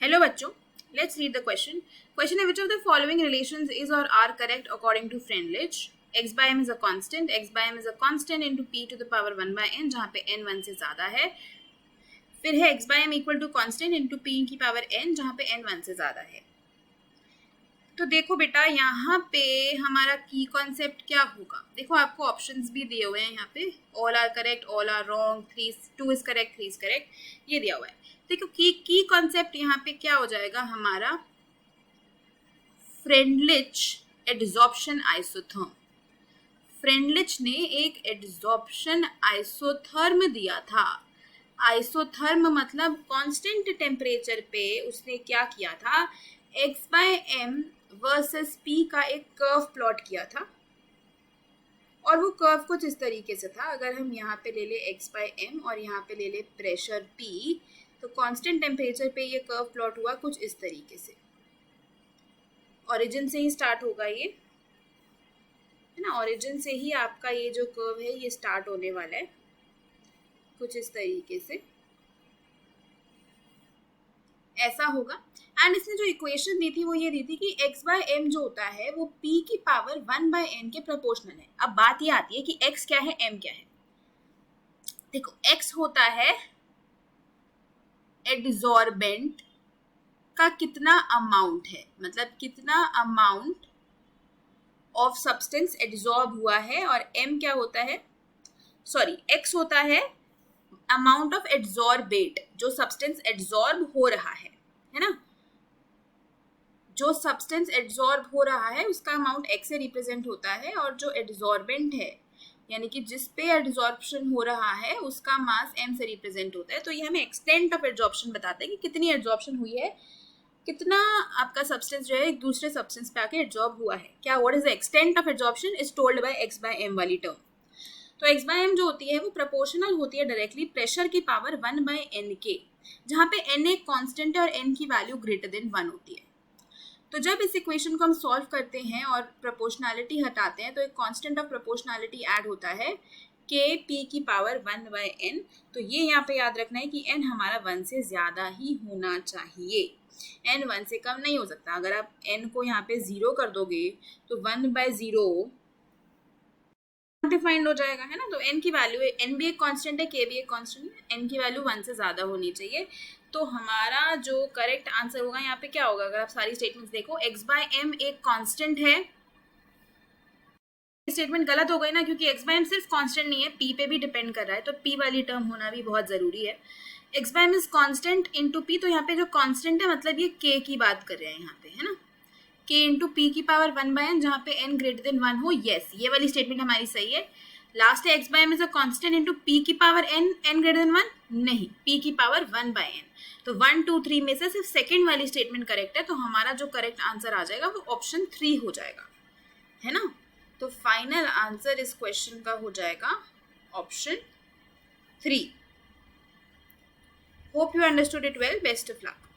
Hello बच्चों, let's read the question. Question है which of the following relations is or are correct according to Freundlich? X by m is a constant. X by m is a constant into p to the power 1 by n जहाँ पे n 1 से ज़्यादा है. फिर है x by m equal to constant into p की power n जहाँ पे n 1 से ज़्यादा है. तो देखो बेटा यहाँ पे हमारा की कॉन्सेप्ट क्या होगा. देखो आपको ऑप्शंस भी दिए हुए हैं यहाँ पे. All are correct, all are wrong, 2 is correct, 3 is correct, ये दिया हुआ है. देखो की कॉन्सेप्ट यहाँ पे क्या हो जाएगा हमारा फ्रेंडलिच एडजॉर्प्शन आइसोथर्म. फ्रेंडलिच ने एक एडजॉर्प्शन आइसोथर्म दिया था. आइसोथर्म मतलब कांस्टेंट टेम्परेचर पे उसने क्या किया था, x by m versus p का एक कर्व प्लॉट किया था. और वो कर्व कुछ इस तरीके से था. अगर हम यहाँ पे ले ले x बाय m और यहाँ पे ले ले प्रेशर p, तो कांस्टेंट टेम्परेचर पे ये कर्व प्लॉट हुआ कुछ इस तरीके से. ओरिजिन से ही स्टार्ट होगा ये, है ना. ओरिजिन से ही आपका ये जो कर्व है ये स्टार्ट होने वाला है कुछ इस तरीके से, ऐसा होगा. एंड इसने जो इक्वेशन दी थी वो ये दी थी कि x बाय m जो होता है वो p की पावर 1 बाय n के प्रोपोर्शनल है. अब बात ये आती है कि x क्या है, m क्या है. देखो x होता है एडजॉर्बेंट का कितना अमाउंट है, मतलब कितना अमाउंट ऑफ सब्सटेंस एडजॉर्ब हुआ है. और m क्या होता है, सॉरी x होता है अमाउंट ऑफ एडजॉर्बेट, जो सब्सटेंस एडजॉर्ब हो रहा है ना. जो सब्सटेंस एडजॉर्ब हो रहा है उसका अमाउंट x से रिप्रेजेंट होता है. और जो एडजॉर्बेंट है यानी कि जिस पे एडजॉर्प्शन हो रहा है उसका मास m से रिप्रेजेंट होता है. तो ये हमें एक्सटेंट ऑफ एडजॉर्प्शन बताता है कि कितनी एडजॉर्प्शन हुई है, कितना आपका सब्सटेंस जो है एक दूसरे सब्सटेंस पे आके एडजॉर्ब हुआ है. क्या what is the extent of adsorption is told by x by m वाली टर्म. तो x बाय m जो होती है वो प्रोपोर्शनल होती है डायरेक्टली प्रेशर की पावर 1 बाय n के, जहाँ पे n एक कांस्टेंट है और n की वैल्यू ग्रेटर देन 1 होती है. तो जब इस इक्वेशन को हम सॉल्व करते हैं और प्रोपोर्शनैलिटी हटाते हैं तो एक कांस्टेंट ऑफ प्रोपोर्शनैलिटी ऐड होता है k p की पावर 1 बाय n. तो ये यहाँ पे याद रखना है कि n हमारा 1 से ज़्यादा ही होना चाहिए. n 1 से कम नहीं हो सकता. अगर आप n को यहाँ पे 0 कर दोगे तो 1 बाय 0 डिफाइंड हो जाएगा, है ना. तो n की वैल्यू, n भी एक कांस्टेंट है, k भी एक कांस्टेंट है, n की वैल्यू 1 से ज़्यादा होनी चाहिए. तो हमारा जो करेक्ट आंसर होगा यहाँ पे क्या होगा, अगर आप सारी स्टेटमेंट्स देखो, x बाय m एक कांस्टेंट है. स्टेटमेंट गलत हो गई ना, क्योंकि x बाय m सिर्फ कांस्टेंट नहीं है, p पे भी डिपेंड कर रहा है. तो p वाली टर्म होना भी बहुत ज़रूरी है. x by m is constant into p. तो यहाँ पे जो कांस्टेंट है मतलब ये k की बात कर रहे हैं यहाँ पे, है ना. k इंटू p की पावर 1 बाय n जहाँ पे n ग्रेटर देन 1 हो. यस, ये वाली स्टेटमेंट हमारी सही है. लास्ट है x by m is a constant into p की पावर n ग्रेटर देन 1. नहीं, p की पावर 1 बाय n. तो 1 2 3 में से सिर्फ सेकेंड वाली स्टेटमेंट करेक्ट है. तो हमारा जो करेक्ट आंसर आ जाएगा वो ऑप्शन 3 हो जाएगा, है ना. तो फाइनल आंसर इस क्वेश्चन का हो जाएगा option 3. Hope you understood it well. Best of luck.